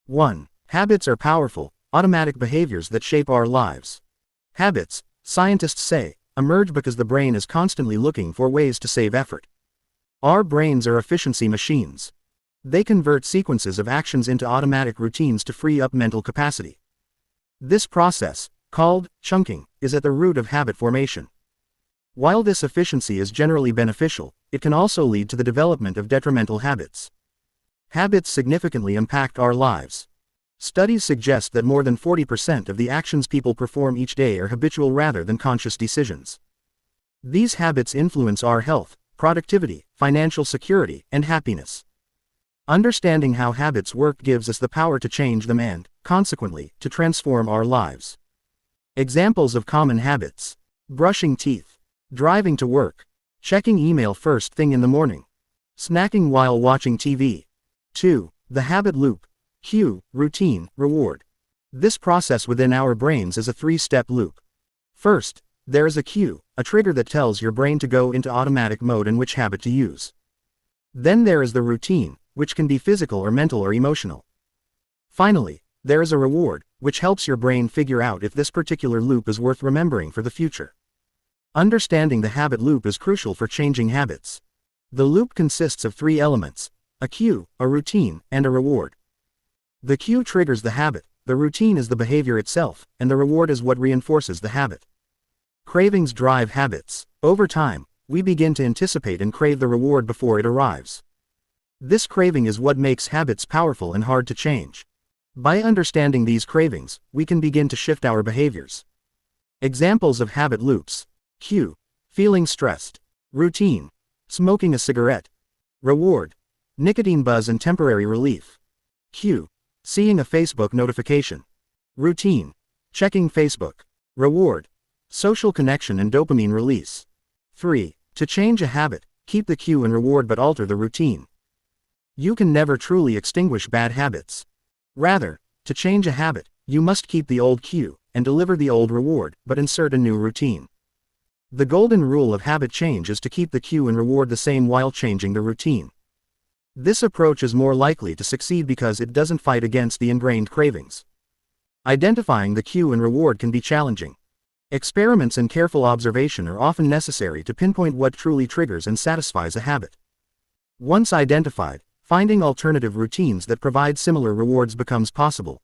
1. Habits are powerful, automatic behaviors that shape our lives. Habits, scientists say, emerge because the brain is constantly looking for ways to save effort. Our brains are efficiency machines. They convert sequences of actions into automatic routines to free up mental capacity. This process, called chunking, is at the root of habit formation. While this efficiency is generally beneficial, it can also lead to the development of detrimental habits. Habits significantly impact our lives. Studies suggest that more than 40% of the actions people perform each day are habitual rather than conscious decisions. These habits influence our health, productivity, financial security, and happiness. Understanding how habits work gives us the power to change them and, consequently, to transform our lives. Examples of common habits: brushing teeth, driving to work, checking email first thing in the morning, snacking while watching TV. 2. The habit loop. Cue, routine, reward. This process within our brains is a three-step loop. First, there is a cue, a trigger that tells your brain to go into automatic mode and which habit to use. Then there is the routine, which can be physical or mental or emotional. Finally, there is a reward, which helps your brain figure out if this particular loop is worth remembering for the future. Understanding the habit loop is crucial for changing habits. The loop consists of three elements: a cue, a routine, and a reward. The cue triggers the habit, the routine is the behavior itself, and the reward is what reinforces the habit. Cravings drive habits. Over time, we begin to anticipate and crave the reward before it arrives. This craving is what makes habits powerful and hard to change. By understanding these cravings, we can begin to shift our behaviors. Examples of habit loops: cue, feeling stressed; routine, smoking a cigarette; reward, nicotine buzz and temporary relief. Cue, seeing a Facebook notification; routine, checking Facebook; reward, social connection and dopamine release. 3. To change a habit, keep the cue and reward but alter the routine. You can never truly extinguish bad habits. Rather, to change a habit, you must keep the old cue and deliver the old reward, but insert a new routine. The golden rule of habit change is to keep the cue and reward the same while changing the routine. This approach is more likely to succeed because it doesn't fight against the ingrained cravings. Identifying the cue and reward can be challenging. Experiments and careful observation are often necessary to pinpoint what truly triggers and satisfies a habit. Once identified, finding alternative routines that provide similar rewards becomes possible.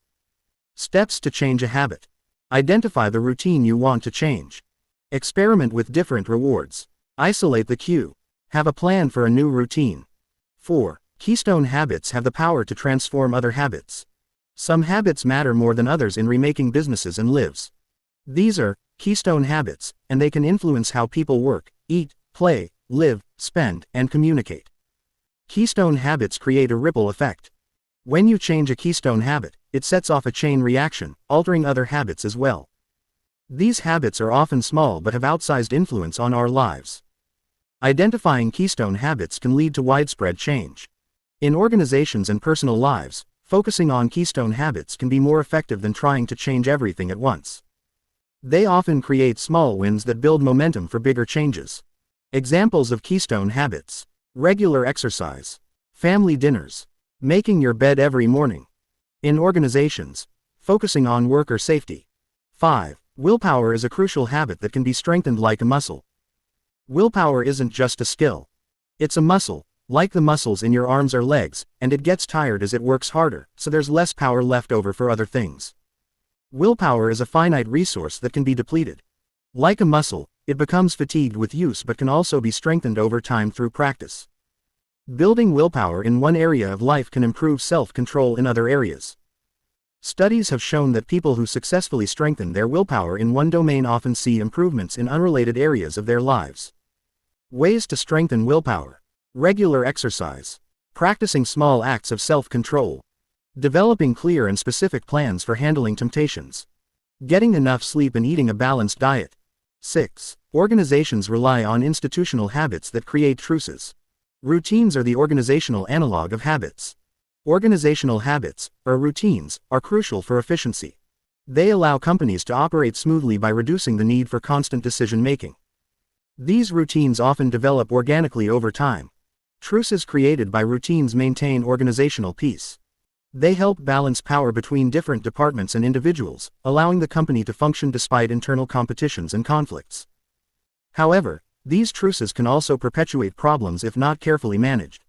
Steps to change a habit. Identify the routine you want to change. Experiment with different rewards. Isolate the cue. Have a plan for a new routine. 4. Keystone habits have the power to transform other habits. Some habits matter more than others in remaking businesses and lives. These are keystone habits, and they can influence how people work, eat, play, live, spend, and communicate. Keystone habits create a ripple effect. When you change a keystone habit, it sets off a chain reaction, altering other habits as well. These habits are often small but have outsized influence on our lives. Identifying keystone habits can lead to widespread change. In organizations and personal lives, focusing on keystone habits can be more effective than trying to change everything at once. They often create small wins that build momentum for bigger changes. Examples of keystone habits: regular exercise, family dinners, making your bed every morning. In organizations, focusing on worker safety. 5. Willpower is a crucial habit that can be strengthened like a muscle. Willpower isn't just a skill. It's a muscle, like the muscles in your arms or legs, and it gets tired as it works harder, so there's less power left over for other things. Willpower is a finite resource that can be depleted. Like a muscle, it becomes fatigued with use but can also be strengthened over time through practice. Building willpower in one area of life can improve self-control in other areas. Studies have shown that people who successfully strengthen their willpower in one domain often see improvements in unrelated areas of their lives. Ways to strengthen willpower: regular exercise, practicing small acts of self-control, developing clear and specific plans for handling temptations, getting enough sleep and eating a balanced diet. 6. Organizations rely on institutional habits that create truces. Routines are the organizational analog of habits. Organizational habits, or routines, are crucial for efficiency. They allow companies to operate smoothly by reducing the need for constant decision-making. These routines often develop organically over time. Truces created by routines maintain organizational peace. They help balance power between different departments and individuals, allowing the company to function despite internal competitions and conflicts. However, these truces can also perpetuate problems if not carefully managed.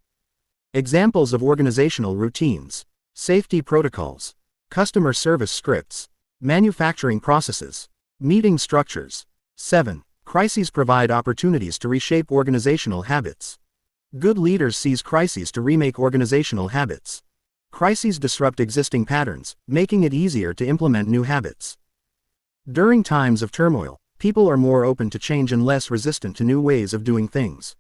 Examples of organizational routines: safety protocols, customer service scripts, manufacturing processes, meeting structures. 7. Crises provide opportunities to reshape organizational habits. Good leaders seize crises to remake organizational habits. Crises disrupt existing patterns, making it easier to implement new habits. During times of turmoil, people are more open to change and less resistant to new ways of doing things.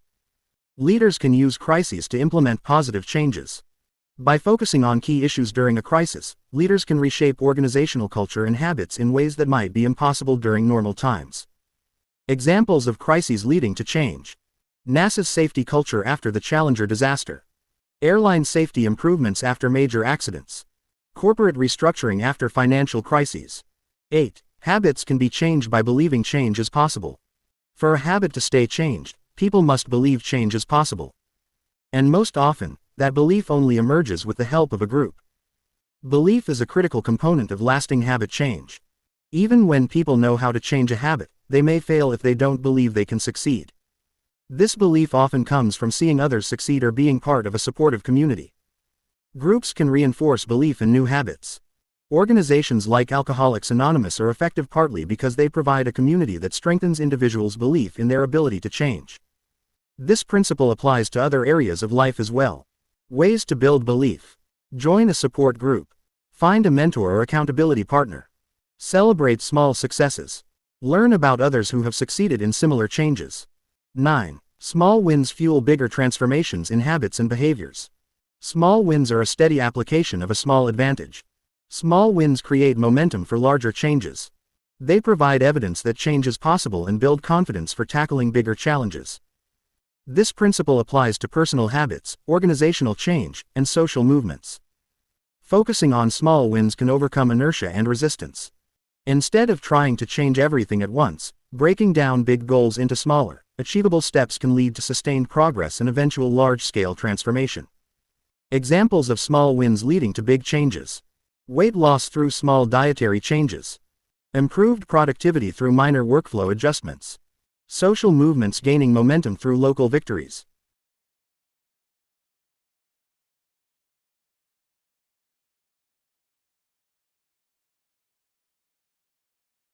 Leaders can use crises to implement positive changes. By focusing on key issues during a crisis, leaders can reshape organizational culture and habits in ways that might be impossible during normal times. Examples of crises leading to change: NASA's safety culture after the Challenger disaster, airline safety improvements after major accidents, corporate restructuring after financial crises. 8. Habits can be changed by believing change is possible. For a habit to stay changed, people must believe change is possible. And most often, that belief only emerges with the help of a group. Belief is a critical component of lasting habit change. Even when people know how to change a habit, they may fail if they don't believe they can succeed. This belief often comes from seeing others succeed or being part of a supportive community. Groups can reinforce belief in new habits. Organizations like Alcoholics Anonymous are effective partly because they provide a community that strengthens individuals' belief in their ability to change. This principle applies to other areas of life as well. Ways to build belief: join a support group, find a mentor or accountability partner, celebrate small successes, learn about others who have succeeded in similar changes. 9. Small wins fuel bigger transformations in habits and behaviors. Small wins are a steady application of a small advantage. Small wins create momentum for larger changes. They provide evidence that change is possible and build confidence for tackling bigger challenges. This principle applies to personal habits, organizational change, and social movements. Focusing on small wins can overcome inertia and resistance. Instead of trying to change everything at once, breaking down big goals into smaller, achievable steps can lead to sustained progress and eventual large-scale transformation. Examples of small wins leading to big changes: weight loss through small dietary changes, improved productivity through minor workflow adjustments, social movements gaining momentum through local victories.